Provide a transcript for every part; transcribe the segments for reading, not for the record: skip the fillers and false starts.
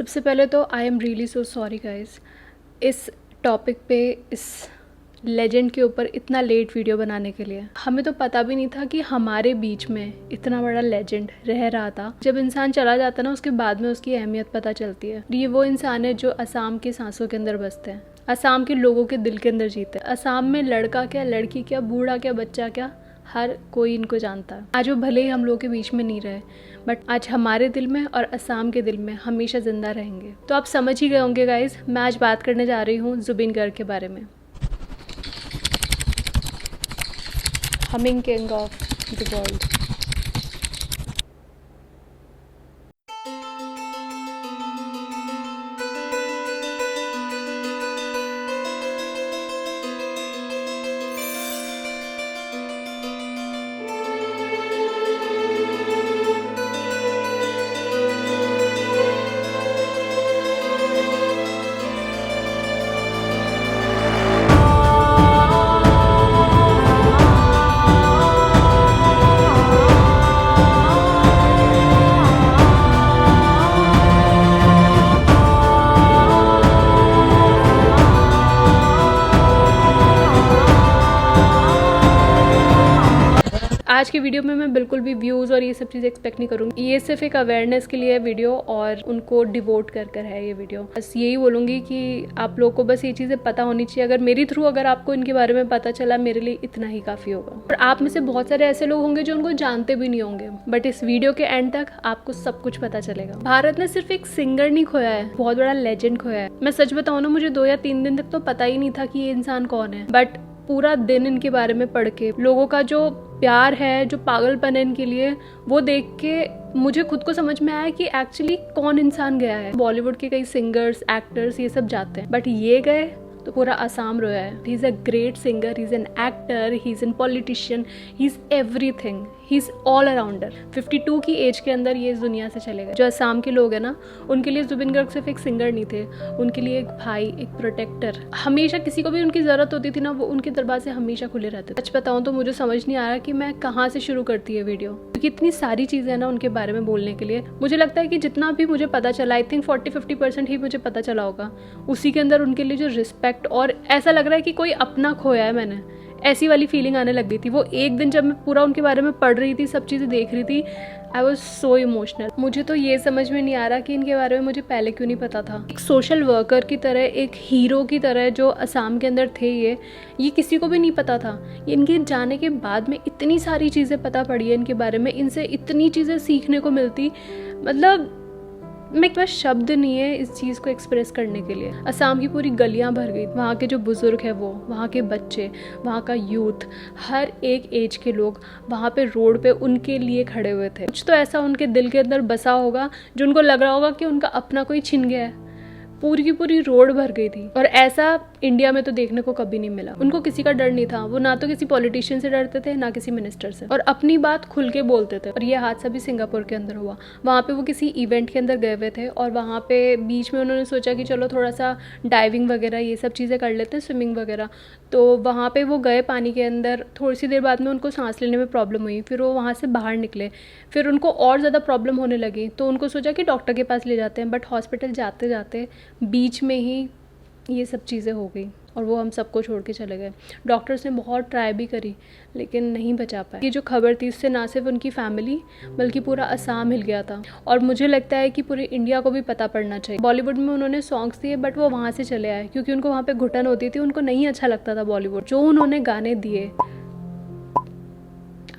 सबसे पहले तो I am really so sorry guys, इस टॉपिक पे, इस लेजेंड के ऊपर इतना लेट वीडियो बनाने के लिए। हमें तो पता भी नहीं था कि हमारे बीच में इतना बड़ा लेजेंड रह रहा था। जब इंसान चला जाता है ना, उसके बाद में उसकी अहमियत पता चलती है। ये वो इंसान है जो असम के सांसों के अंदर बसते हैं, असम के लोगों के दिल के अंदर जीते हैं। असम में लड़का क्या, लड़की क्या, बूढ़ा क्या, बच्चा क्या, हर कोई इनको जानता है। आज वो भले ही हम लोगों के बीच में नहीं रहे, बट आज हमारे दिल में और असम के दिल में हमेशा जिंदा रहेंगे। तो आप समझ ही गए होंगे गाइज, मैं आज बात करने जा रही हूँ जुबिन गर्ग के बारे में, humming king of the world. आज की वीडियो में मैं बिल्कुल भी व्यूज़ और ये सब चीज़ें एक्सपेक्ट नहीं करूँगी। ये सिर्फ एक अवेयरनेस के लिए वीडियो और उनको डिवोट कर है ये वीडियो। बस यही बोलूँगी कि आप लोगों को बस ये चीज़ें पता होनी चाहिए। अगर मेरी थ्रू अगर आपको इनके बारे में पता चला, मेरे लिए इतना ही काफ़ी होगा। और आप में से बहुत सारे ऐसे लोग होंगे जो उनको जानते भी नहीं होंगे, बट इस वीडियो के एंड तक आपको सब कुछ पता चलेगा। भारत ने सिर्फ एक सिंगर नहीं खोया है, बहुत बड़ा लेजेंड खोया है। मैं सच बताऊँ ना, मुझे 2 या 3 दिन तक तो पता ही नहीं था कि ये इंसान कौन है, बट पूरा दिन इनके बारे में पढ़ के, लोगों का जो प्यार है, जो पागलपन है इनके लिए, वो देख के मुझे खुद को समझ में आया कि एक्चुअली कौन इंसान गया है। बॉलीवुड के कई सिंगर्स, एक्टर्स ये सब जाते हैं, बट ये गए तो पूरा असम रोया है। He is a great singer, he is an actor, he is an politician, he is everything, he is all arounder. 52 की एज के अंदर ये इस दुनिया से चले गए। जो असम के लोग हैं ना, उनके लिए जुबिन गर्ग सिर्फ एक सिंगर नहीं थे, उनके लिए एक भाई, एक प्रोटेक्टर। हमेशा किसी को भी उनकी ज़रूरत होती थी ना, वो उनके दरवाजे हमेशा खुले रहते थे। सच बताऊँ तो मुझे समझ नहीं आ रहा कि मैं कहाँ से शुरू करती है वीडियो, क्योंकि इतनी सारी चीज़ें हैं ना उनके बारे में बोलने के लिए। मुझे लगता है कि जितना भी मुझे पता चला, आई थिंक 40-50% ही मुझे पता चला होगा। उसी के अंदर उनके लिए जो रिस्पेक्ट, और ऐसा लग रहा है कि कोई अपना खोया है मैंने, ऐसी वाली फीलिंग आने लग गई थी। वो एक दिन जब मैं पूरा उनके बारे में पढ़ रही थी, सब चीज़ें देख रही थी, आई वॉज सो इमोशनल। मुझे तो ये समझ में नहीं आ रहा कि इनके बारे में मुझे पहले क्यों नहीं पता था। एक सोशल वर्कर की तरह, एक हीरो की तरह जो असम के अंदर थे, ये किसी को भी नहीं पता था। इनके जाने के बाद में इतनी सारी चीज़ें पता पड़ी है इनके बारे में, इनसे इतनी चीज़ें सीखने को मिलती, मतलब मेरे पास शब्द नहीं है इस चीज़ को एक्सप्रेस करने के लिए। असम की पूरी गलियां भर गई, वहाँ के जो बुज़ुर्ग हैं वो, वहाँ के बच्चे, वहाँ का यूथ, हर एक एज के लोग वहाँ पे रोड पे उनके लिए खड़े हुए थे। कुछ तो ऐसा उनके दिल के अंदर बसा होगा जो उनको लग रहा होगा कि उनका अपना कोई छिन गया है। पूरी की पूरी रोड भर गई थी, और ऐसा इंडिया में तो देखने को कभी नहीं मिला। उनको किसी का डर नहीं था, वो ना तो किसी पॉलिटिशियन से डरते थे, ना किसी मिनिस्टर से, और अपनी बात खुल के बोलते थे। और ये हादसा भी सिंगापुर के अंदर हुआ। वहाँ पे वो किसी इवेंट के अंदर गए हुए थे, और वहाँ पे बीच में उन्होंने सोचा कि चलो थोड़ा सा डाइविंग वगैरह ये सब चीज़ें कर लेते हैं, स्विमिंग वगैरह। तो वहाँ पे वो गए पानी के अंदर, थोड़ी सी देर बाद में उनको सांस लेने में प्रॉब्लम हुई, फिर वो वहाँ से बाहर निकले, फिर उनको और ज़्यादा प्रॉब्लम होने लगी। तो उनको सोचा कि डॉक्टर के पास ले जाते हैं, बट हॉस्पिटल जाते जाते बीच में ही ये सब चीज़ें हो गई, और वो हम सबको छोड़ के चले गए। डॉक्टर्स ने बहुत ट्राई भी करी, लेकिन नहीं बचा पाए। ये जो खबर थी, इससे ना सिर्फ उनकी फैमिली बल्कि पूरा असम हिल गया था, और मुझे लगता है कि पूरे इंडिया को भी पता पड़ना चाहिए। बॉलीवुड में उन्होंने सॉन्ग्स दिए, बट वो वहाँ से चले आए क्योंकि उनको वहाँ पे घुटन होती थी, उनको नहीं अच्छा लगता था बॉलीवुड। जो उन्होंने गाने दिए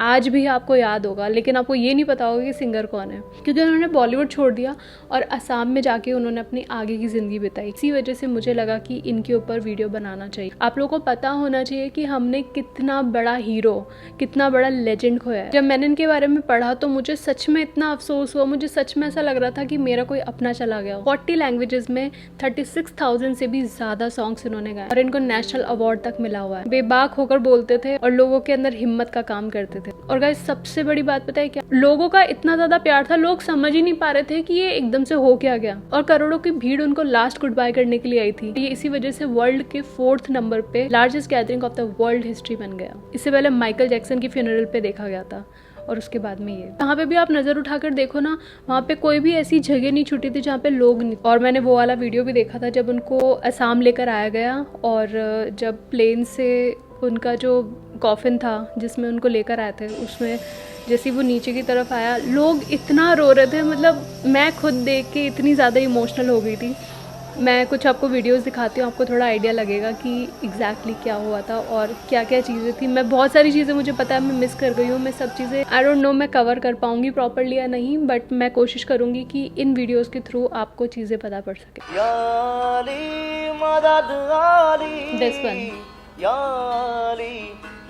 आज भी आपको याद होगा, लेकिन आपको ये नहीं पता होगा कि सिंगर कौन है, क्योंकि उन्होंने बॉलीवुड छोड़ दिया और असम में जाके उन्होंने अपनी आगे की ज़िंदगी बिताई। इसी वजह से मुझे लगा कि इनके ऊपर वीडियो बनाना चाहिए। आप लोगों को पता होना चाहिए कि हमने कितना बड़ा हीरो, कितना बड़ा लेजेंड खोया है। जब मैंने इनके बारे में पढ़ा तो मुझे सच में इतना अफसोस हुआ, मुझे सच में ऐसा लग रहा था कि मेरा कोई अपना चला गया। 40 लैंग्वेजेस में 36,000 से भी ज़्यादा सॉन्ग्स इन्होंने गाए, और इनको नेशनल अवार्ड तक मिला हुआ है। बेबाक होकर बोलते थे और लोगों के अंदर हिम्मत का काम करते थे। और गाइस, सबसे बड़ी बात पता है क्या, लोगों का इतना ज्यादा प्यार था, लोग समझ ही नहीं पा रहे थे कि ये एकदम से हो क्या गया, और करोड़ों की भीड़ उनको लास्ट गुड बाय करने के लिए आई थी। ये इसी वजह से वर्ल्ड के 4th नंबर पे largest gathering of the world history बन गया। इससे पहले माइकल जैक्सन की फ्यूनरल पे देखा गया था, और उसके बाद में ये। यहाँ पे भी आप नज़र उठाकर देखो ना, वहाँ पे कोई भी ऐसी जगह नहीं छूटी थी जहाँ पे लोग नहीं। और मैंने वो वाला वीडियो भी देखा था जब उनको असम लेकर आया गया, और जब प्लेन से उनका जो कॉफिन था जिसमें उनको लेकर आए थे, उसमें जैसे वो नीचे की तरफ आया, लोग इतना रो रहे थे। मतलब मैं खुद देख के इतनी ज़्यादा इमोशनल हो गई थी। मैं कुछ आपको वीडियोस दिखाती हूँ, आपको थोड़ा आइडिया लगेगा कि एग्जैक्टली क्या हुआ था और क्या क्या चीज़ें थी। मैं बहुत सारी चीज़ें, मुझे पता है मैं मिस कर गई हूँ, मैं सब चीज़ें आई डोंट नो मैं कवर कर पाऊँगी प्रॉपरली या नहीं, बट मैं कोशिश करूँगी कि इन वीडियोज़ के थ्रू आपको चीज़ें पता पड़ सके। दिस वन,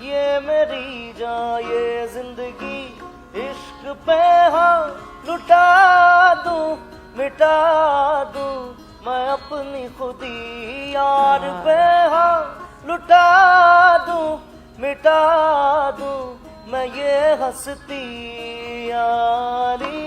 ये मेरी जान ये जिंदगी इश्क पे हाँ लुटा दूं मिटा दूं मैं अपनी खुदी यार पे हाँ लुटा दूं मिटा दूं मैं ये हंसती यारी।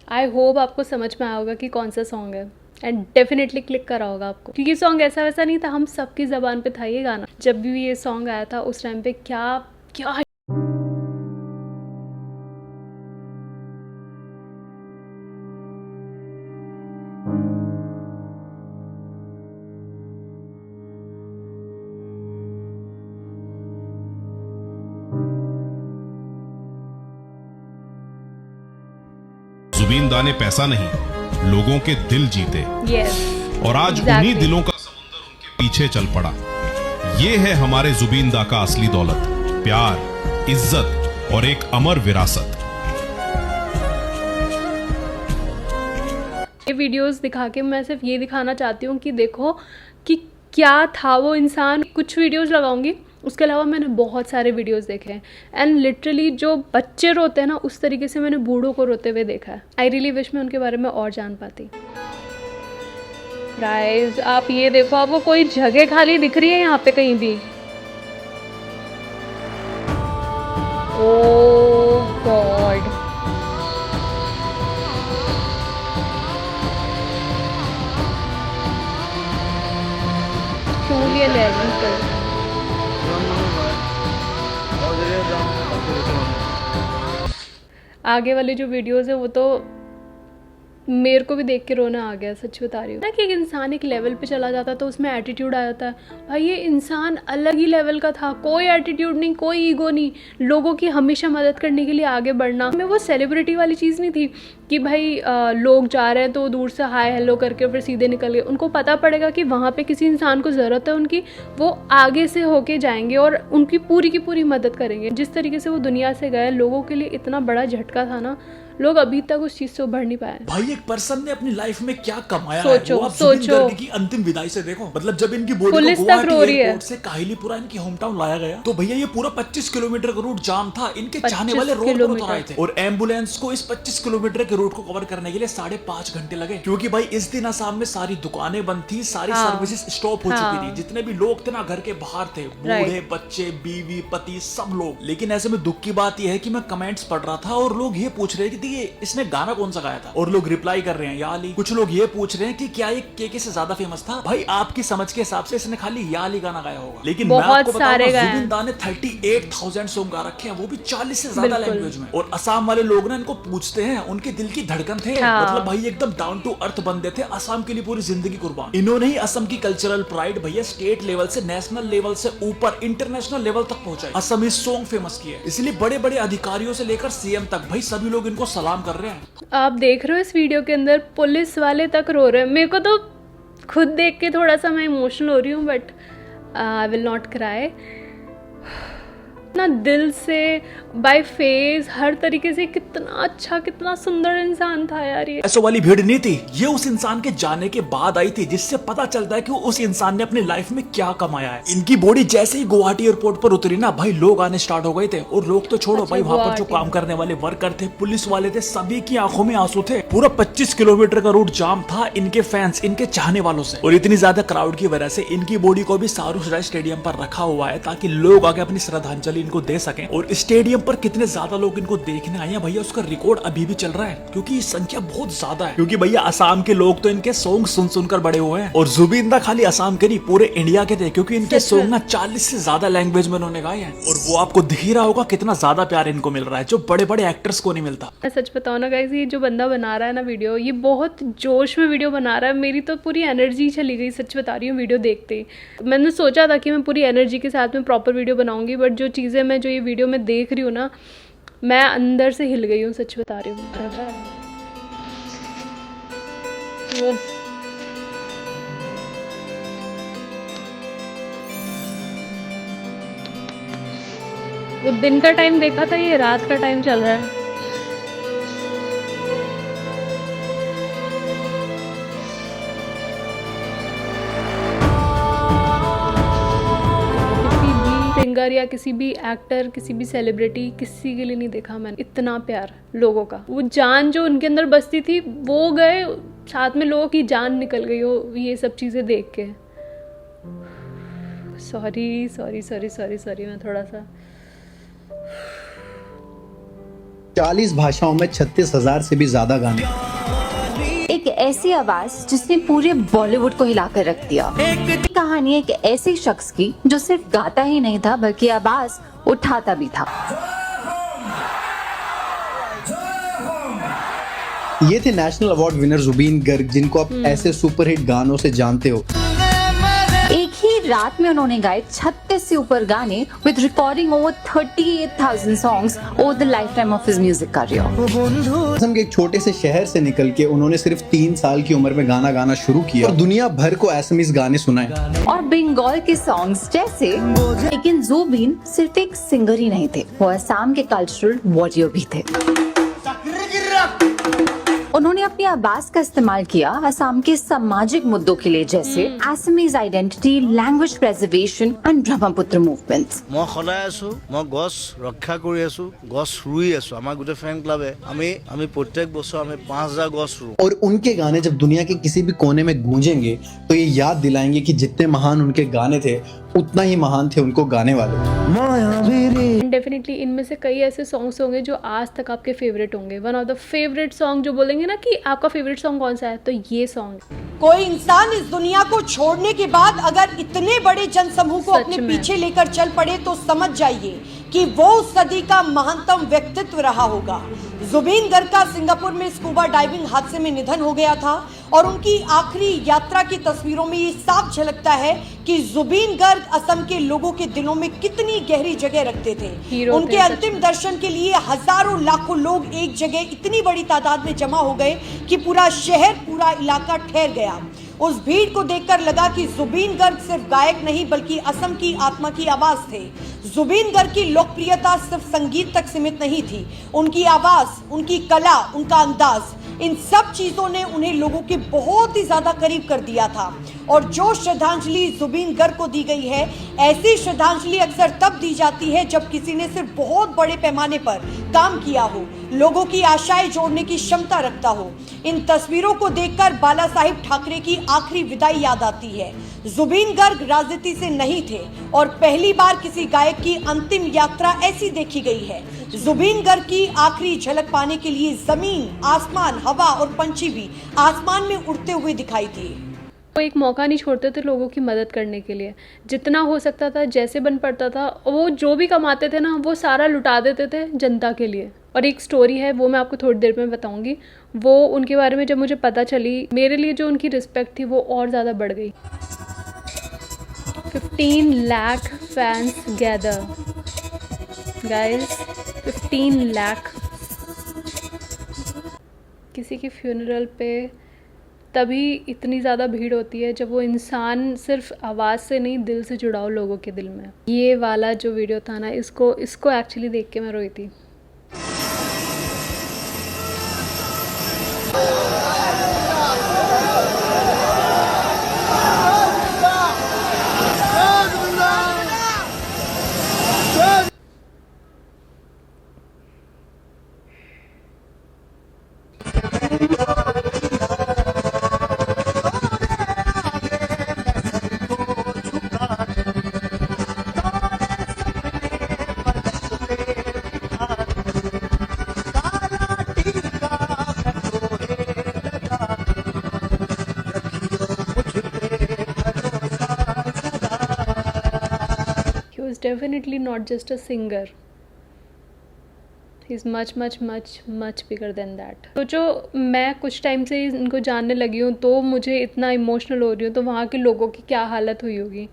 आई होप आपको समझ में आया होगा कि कौन सा सॉन्ग है, एंड डेफिनेटली क्लिक करा होगा आपको, क्योंकि सॉन्ग ऐसा वैसा नहीं था, हम सबकी ज़बान पे था ये गाना। जब भी ये सॉन्ग आया था उस टाइम पे क्या क्या जुबीन दा ने पैसा नहीं, लोगों के दिल जीते। yes, और आज exactly. उन्हीं दिलों का समुंदर उनके पीछे चल पड़ा। ये है हमारे जुबीन दा का असली दौलत, प्यार, इज्जत और एक अमर विरासत। ये वीडियोस दिखा के मैं सिर्फ ये दिखाना चाहती हूँ कि देखो कि क्या था वो इंसान। कुछ वीडियोस लगाऊंगी, उसके अलावा मैंने बहुत सारे वीडियोस देखे हैं, एंड लिटरली जो बच्चे रोते हैं ना, उस तरीके से मैंने बूढ़ों को रोते हुए देखा है। आई रियली विश मैं उनके बारे में और जान पाती। गाइस आप ये देखो, आपको कोई जगह खाली दिख रही है यहाँ पे कहीं भी? ओह God, truly a legend film. आगे वाली जो वीडियोस है वो तो मेरे को भी देख के रोना आ गया, सच बता रही हूँ ना। कि एक इंसान एक लेवल पे चला जाता है तो उसमें एटीट्यूड आ जाता है। भाई ये इंसान अलग ही लेवल का था, कोई एटीट्यूड नहीं, कोई ईगो नहीं, लोगों की हमेशा मदद करने के लिए आगे बढ़ना। में वो सेलिब्रिटी वाली चीज़ नहीं थी कि भाई लोग जा रहे हैं तो दूर से हाय हेलो करके फिर सीधे निकल गए। उनको पता पड़ेगा कि वहाँ पे किसी इंसान को ज़रूरत है उनकी, वो आगे से होके जाएंगे और उनकी पूरी की पूरी मदद करेंगे। जिस तरीके से वो दुनिया से गए, लोगों के लिए इतना बड़ा झटका था ना, लोग अभी तक उस चीज से उभर नहीं पाए। भाई एक पर्सन ने अपनी लाइफ में क्या कमाया सोचो, है, वो आप जुबिन गार्गी की अंतिम विदाई से देखो। मतलब जब इनकी बॉडी को गुवाहाटी एयरपोर्ट से काहिलीपुरा इनकी होम टाउन लाया गया, तो भैया ये पूरा 25 किलोमीटर का रूट जाम था। इनके चाहने वाले रोड पर उतर आए थे और एम्बुलेंस को इस 25 किलोमीटर के रूट को कवर करने के लिए 5.5 घंटे लगे, क्योंकि भाई इस दिन असम में सारी दुकानें बंद थी, सारी सर्विसेज स्टॉप हो चुकी थी। जितने भी लोग थे ना घर के बाहर थे, बूढ़े बच्चे बीवी पति सब लोग। लेकिन ऐसे में दुख की बात यह है कि मैं कमेंट्स पढ़ रहा था और लोग ये पूछ रहे कि इसने गाना कौन सा गाया था, और लोग रिप्लाई कर रहे हैं या अली। कुछ लोग ये पूछ रहे हैं कि क्या ये के से ज्यादा फेमस था। भाई आपकी समझ के हिसाब से इसने खाली या अली गाना गाया होगा, लेकिन मैं आपको बताऊंगा जुबिन दा ने 38,000 सॉन्ग गा रखे हैं, वो भी 40 से ज्यादा लैंग्वेज में। और असम वाले लोग ना इनको पूछते हैं, उनके दिल की धड़कन थे। मतलब भाई एकदम डाउन टू अर्थ बंदे थे, असम के लिए पूरी जिंदगी कुर्बान। इन्होंने ही असम की कल्चरल प्राइड भैया स्टेट लेवल से नेशनल लेवल से ऊपर इंटरनेशनल लेवल तक पहुंचाई, असमी सॉन्ग फेमस किए। इसलिए बड़े बड़े अधिकारियों से लेकर सीएम तक भाई सभी लोग इनको सलाम कर रहे हैं। आप देख रहे हो इस वीडियो के अंदर पुलिस वाले तक रो रहे हैं। मेरे को तो खुद देख के थोड़ा सा मैं इमोशनल हो रही हूँ, but I will not cry. इतना दिल से, बाय फेस, हर तरीके से कितना अच्छा कितना सुंदर इंसान था यार ये। ऐसा वाली भीड़ नहीं थी, ये उस इंसान के जाने के बाद आई थी, जिससे पता चलता है कि उस इंसान ने अपनी लाइफ में क्या कमाया है। इनकी बॉडी जैसे ही गुवाहाटी एयरपोर्ट पर उतरी ना, भाई लोग आने स्टार्ट हो गए थे। और लोग तो छोड़ो, भाई वहाँ पर जो काम करने वाले वर्कर थे, पुलिस वाले थे, सभी की आंखों में आंसू थे। पूरा 25 किलोमीटर का रूट जाम था इनके फैंस, इनके चाहने वालों से। और इतनी ज्यादा क्राउड की वजह से इनकी बॉडी को भी सारूसराय स्टेडियम पर रखा हुआ है, ताकि लोग आके अपनी श्रद्धांजलि इनको दे सकें। और स्टेडियम पर कितने ज्यादा लोग इनको देखने आए हैं भैया, उसका रिकॉर्ड अभी भी चल रहा है, क्योंकि संख्या बहुत ज्यादा है। क्योंकि भैया असम के लोग तो इनके सॉन्ग सुन सुनकर बड़े हुए हैं, और जुबिन दा खाली असम के नहीं पूरे इंडिया के थे, क्योंकि इनके सॉन्ग ना 40 से ज्यादा लैंग्वेज में उन्होंने गाए हैं। और वो आपको दिख ही रहा होगा कितना ज्यादा प्यार इनको मिल रहा है, जो बड़े बड़े एक्टर्स को नहीं मिलता। मैं सच बताऊं ना गाइस, ये जो बंदा बना रहा है ना वीडियो, ये बहुत जोश में वीडियो बना रहा है। मेरी तो पूरी एनर्जी चली गई, सच बता रही हूँ। वीडियो देखते ही मैंने सोचा था कि मैं पूरी एनर्जी के साथ में प्रॉपर वीडियो बनाऊंगी, बट जो चीज़ें मैं जो ये वीडियो में देख रही हूँ ना, मैं अंदर से हिल गई हूँ, सच बता रही हूँ। वो दिन का टाइम देखा था, ये रात का टाइम चल रहा है। सिंगर या किसी भी एक्टर, किसी भी सेलिब्रिटी, किसी के लिए नहीं देखा मैंने इतना प्यार लोगों का। वो जान जो उनके अंदर बसती थी वो गए, साथ में लोगों की जान निकल गई हो ये सब चीज़ें देख के। सॉरी मैं थोड़ा सा 40 भाषाओं में 36,000 से भी ज्यादा गाने। एक ऐसी आवाज जिसने पूरे बॉलीवुड को हिलाकर रख दिया। एक कहानी एक ऐसे शख्स की जो सिर्फ गाता ही नहीं था बल्कि आवाज उठाता भी था। ये थे national award winner Zubeen Garg, जिनको आप ऐसे सुपरहिट गानों से जानते हो। एक ही रात में उन्होंने गाए 36 से ऊपर गाने with recording over 38,000 songs over the life time of his music career. Assam के एक छोटे से शहर से निकल के उन्होंने सिर्फ 3 साल की उम्र में गाना गाना शुरू किया और दुनिया भर को असमीज गाने सुनाए और बंगाल के सॉन्ग्स जैसे। लेकिन जुबीन सिर्फ एक सिंगर ही नहीं थे, वो असम के कल्चरल वॉरियर भी थे। उन्होंने अपनी आवाज का इस्तेमाल किया असम के सामाजिक मुद्दों के लिए, जैसे Assamese identity, language preservation and Brahmaputra movements. मैं सदाय आছো, मैं गছ रक्षा কৰি আছো, गছ ৰুই আছো। আমাৰ গোটে ফ্যান ক্লাবে আমি प्रत्येक বছর আমি 5000 गछ ৰু। और उनके गाने जब दुनिया के किसी भी कोने में गूंजेंगे तो ये याद दिलाएंगे कि जितने महान उनके गाने थे उतना ही महान थे उनको गाने वाले। डेफिनेटली इनमें से कई ऐसे सॉन्ग्स होंगे जो आज तक आपके फेवरेट होंगे। One of the favourite song जो बोलेंगे ना कि आपका फेवरेट सॉन्ग कौन सा है, तो ये सॉन्ग। कोई इंसान इस दुनिया को छोड़ने के बाद अगर इतने बड़े जनसमूह को अपने पीछे लेकर चल पड़े तो समझ जाइए कि वो उस सदी का महानतम व्यक्तित्व रहा होगा। जुबीन गर्ग का सिंगापुर में स्कूबा डाइविंग हादसे में निधन हो गया था और उनकी आखिरी यात्रा की तस्वीरों में ये साफ झलकता है कि जुबीन गर्ग असम के लोगों के दिलों में कितनी गहरी जगह रखते थे। उनके अंतिम दर्शन के लिए हजारों लाखों लोग एक जगह इतनी बड़ी तादाद में जमा हो गए कि पूरा शहर, पूरा इलाका ठहर गया। उस भीड़ को देखकर लगा कि जुबीन गर्ग सिर्फ गायक नहीं बल्कि असम की आत्मा की आवाज थे। जुबीन गर्ग की लोकप्रियता सिर्फ संगीत तक सीमित नहीं थी, उनकी आवाज, उनकी कला, उनका अंदाज, इन सब चीजों ने उन्हें लोगों के बहुत ही ज्यादा करीब कर दिया था। और जो श्रद्धांजलि जुबीन गर्ग को दी गई है, ऐसी श्रद्धांजलि अक्सर तब दी जाती है जब किसी ने सिर्फ बहुत बड़े पैमाने पर काम किया हो, लोगों की आशाएं जोड़ने की क्षमता रखता हो। इन तस्वीरों को देखकर बाला साहिब ठाकरे की आखिरी विदाई याद आती है। जुबीन गर्ग राजनीति से नहीं थे और पहली बार किसी गायक की अंतिम यात्रा ऐसी देखी गई है। जुबीन गर्ग की आखिरी झलक पाने के लिए जमीन, आसमान, हवा और पंछी भी आसमान में उड़ते हुए दिखाई दिए। वो एक मौका नहीं छोड़ते थे लोगों की मदद करने के लिए। जितना हो सकता था, जैसे बन पड़ता था, वो जो भी कमाते थे ना वो सारा लुटा देते थे जनता के लिए। और एक स्टोरी है, वो मैं आपको थोड़ी देर में बताऊंगी। वो उनके बारे में जब मुझे पता चली, मेरे लिए जो उनकी रिस्पेक्ट थी वो और ज़्यादा बढ़ गई। 15 lakh fans gather guys, 15 lakh. किसी की फ्यूनरल पे तभी इतनी ज़्यादा भीड़ होती है जब वो इंसान सिर्फ आवाज़ से नहीं, दिल से जुड़ा हो लोगों के दिल में। ये वाला जो वीडियो था ना, इसको एक्चुअली देख के मैं रोई थी। definitely not just a singer. He's much much much much bigger than that. तो जो मैं कुछ टाइम से इनको जानने लगी हूँ तो मुझे इतना इमोशनल हो रही हूँ, तो वहाँ के लोगों की क्या हालत हुई होगी.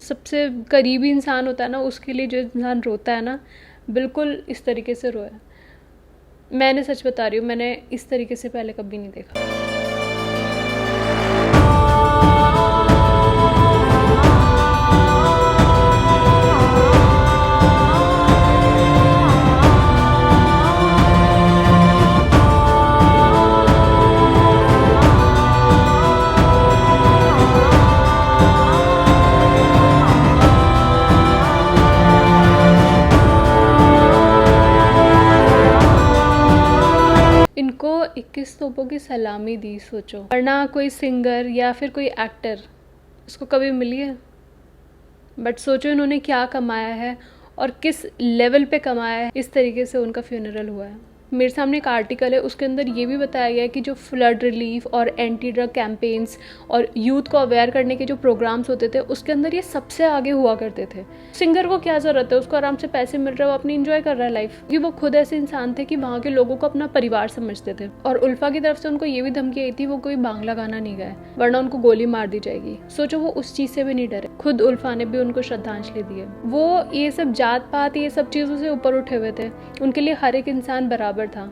सबसे करीबी इंसान होता है ना, उसके लिए जो इंसान रोता है ना, बिल्कुल इस तरीके से रोया. मैंने सच बता रही हूँ, मैंने इस तरीके से पहले कभी नहीं देखा. इनको 21 तोपों की सलामी दी, सोचो. वरना कोई सिंगर या फिर कोई एक्टर उसको कभी मिली है. बट सोचो इन्होंने क्या कमाया है और किस लेवल पे कमाया है. इस तरीके से उनका फ्यूनरल हुआ है. मेरे सामने एक आर्टिकल है, उसके अंदर ये भी बताया गया है कि जो फ्लड रिलीफ और एंटी ड्रग कैंपेन्स और यूथ को अवेयर करने के जो प्रोग्राम्स होते थे, उसके अंदर ये सबसे आगे हुआ करते थे. सिंगर को क्या ज़रूरत है, उसको आराम से पैसे मिल रहे हो, अपनी इंजॉय कर रहा है लाइफ. क्योंकि वो खुद ऐसे इंसान थे कि वहाँ के लोगों को अपना परिवार समझते थे. और उल्फा की तरफ से उनको ये भी धमकी आई थी वो कोई बांग्ला गाना नहीं गाए वरना उनको गोली मार दी जाएगी. सोचो वो उस चीज़ से भी नहीं डरे. खुद उल्फा ने भी उनको श्रद्धांजलि दी है. वो ये सब जात पात ये सब चीज़ों से ऊपर उठे हुए थे. उनके लिए हर एक इंसान बराबर था,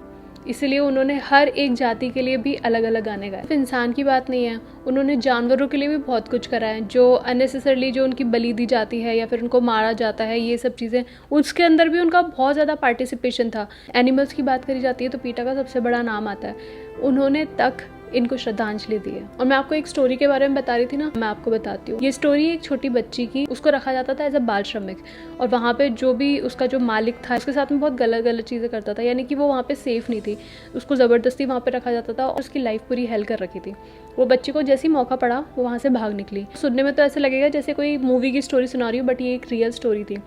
इसलिए उन्होंने हर एक जाति के लिए भी अलग अलग गाने गाए. इंसान की बात नहीं है, उन्होंने जानवरों के लिए भी बहुत कुछ करा है. जो अननेसेसरली जो उनकी बलि दी जाती है या फिर उनको मारा जाता है, ये सब चीज़ें, उसके अंदर भी उनका बहुत ज़्यादा पार्टिसिपेशन था. एनिमल्स की बात करी जाती है तो पीटा का सबसे बड़ा नाम आता है. उन्होंने तक इनको श्रद्धांजलि दी है. और मैं आपको एक स्टोरी के बारे में बता रही थी ना, मैं आपको बताती हूँ. ये स्टोरी एक छोटी बच्ची की, उसको रखा जाता था एज अ बाल श्रमिक. और वहाँ पे जो भी उसका जो मालिक था, उसके साथ में बहुत गलत गलत चीज़ें करता था. यानी कि वो वहाँ पे सेफ नहीं थी. उसको ज़बरदस्ती वहाँ पे रखा जाता था और उसकी लाइफ पूरी हेल कर रखी थी. वो बच्ची को जैसे ही मौका पड़ा वो वहाँ से भाग निकली. सुनने में तो ऐसे लगेगा जैसे कोई मूवी की स्टोरी सुना रही हूँ, बट ये एक रियल स्टोरी थी.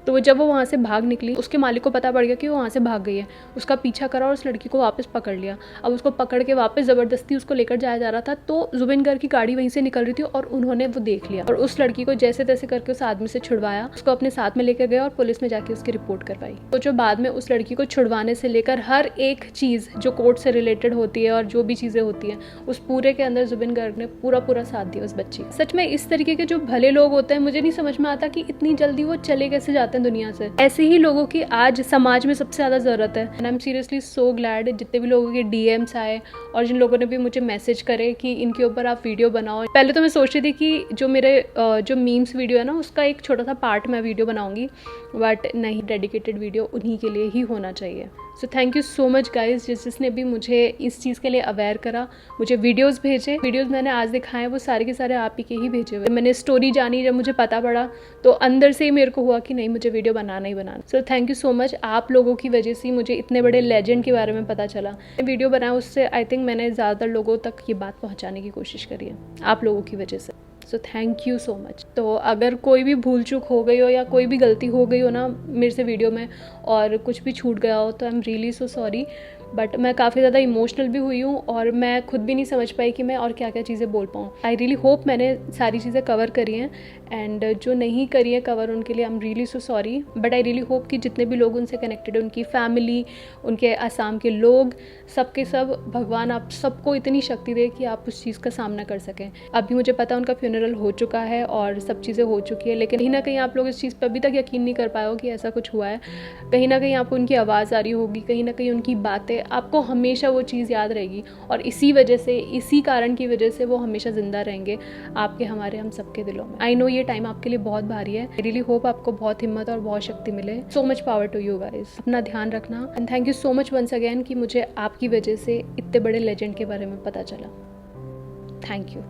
तो जब वो वहाँ से भाग निकली, उसके मालिक को पता पड़ गया कि वो वहाँ से भाग गई है. उसका पीछा करा और उस लड़की को वापस पकड़ लिया. अब उसको पकड़ के वापस ज़बरदस्ती उसको लेकर जाया जा रहा था. तो जुबिन गर्ग की गाड़ी वहीं से निकल रही थी और उन्होंने वो देख लिया और उस लड़की को जैसे तैसे करके उस आदमी से छुड़वाया. उसको अपने साथ में लेकर गया और पुलिस में जाके उसकी रिपोर्ट करवाई. तो जो बाद में उस लड़की को छुड़वाने से लेकर हर एक चीज़ जो कोर्ट से रिलेटेड होती है और जो भी चीज़ें होती हैं, उस पूरे के अंदर जुबिन गर्ग ने पूरा साथ दिया उस बच्ची. सच में इस तरीके के जो भले लोग होते हैं, मुझे नहीं समझ में आता कि इतनी जल्दी वो चले कैसे जाते हैं दुनिया से. ऐसे ही लोगों की आज समाज में सबसे ज़्यादा ज़रूरत है. And I am seriously so glad जितने भी लोगों के DMs आए और जिन लोगों ने भी मुझे मैसेज करे कि इनके ऊपर आप वीडियो बनाओ. पहले तो मैं सोच रही थी कि जो मेरे जो मीम्स वीडियो है ना, उसका एक छोटा सा पार्ट मैं वीडियो बनाऊंगी, बट नहीं, डेडिकेटेड वीडियो उन्हीं के लिए ही होना चाहिए. So thank you so much guys जिसने भी मुझे इस चीज़ के लिए अवेयर करा, मुझे वीडियोस भेजे. वीडियोस मैंने आज दिखाए वो सारे के सारे आप ही के ही भेजे हुए. मैंने स्टोरी जानी, जब मुझे पता पड़ा तो अंदर से ही मेरे को हुआ कि नहीं, मुझे video banana he banana. So thank you so much. आप लोगों की वजह से मुझे इतने बड़े लेजेंड के बारे में पता चला. वीडियो बनाया उससे आई थिंक मैंने ज़्यादातर लोगों तक ये बात पहुँचाने की कोशिश करी है आप लोगों की वजह से. So thank you so much. तो अगर कोई भी भूल चूक हो गई हो या कोई भी गलती हो गई हो ना मेरे से वीडियो में और कुछ भी छूट गया हो, तो I am really so sorry. But मैं काफ़ी ज़्यादा इमोशनल भी हुई हूँ और मैं खुद भी नहीं समझ पाई कि मैं और क्या क्या चीज़ें बोल पाऊँ. आई रियली होप मैंने सारी चीज़ें कवर करी हैं. एंड जो नहीं करी है कवर, उनके लिए I am really so sorry. But I really hope कि जितने भी लोग उनसे कनेक्टेड है, उनकी फैमिली, उनके आसाम के लोग, सबके सब भगवान आप सबको इतनी शक्ति दे कि आप उस चीज़ का सामना कर सकें. अभी मुझे पता उनका फ्यूनरल हो चुका है और सब चीज़ें हो चुकी है, लेकिन कहीं ना कहीं आप लोग इस चीज़ पर अभी तक यकीन नहीं कर पाए हो कि ऐसा कुछ हुआ है. कहीं ना कहीं आपको उनकी आवाज़ आ रही होगी, कहीं ना कहीं उनकी बातें, आपको हमेशा वो चीज़ याद रहेगी. और इसी वजह से, इसी कारण की वजह से वो हमेशा ज़िंदा रहेंगे आपके, हमारे, हम सबके दिलों में. आई नो ये टाइम आपके लिए बहुत भारी है. आई रियली होप आपको बहुत हिम्मत और बहुत शक्ति मिले. So much power to you guys. अपना ध्यान रखना. And thank you so much once again कि मुझे आपकी वजह से इतने बड़े लेजेंड के बारे में पता चला. Thank you.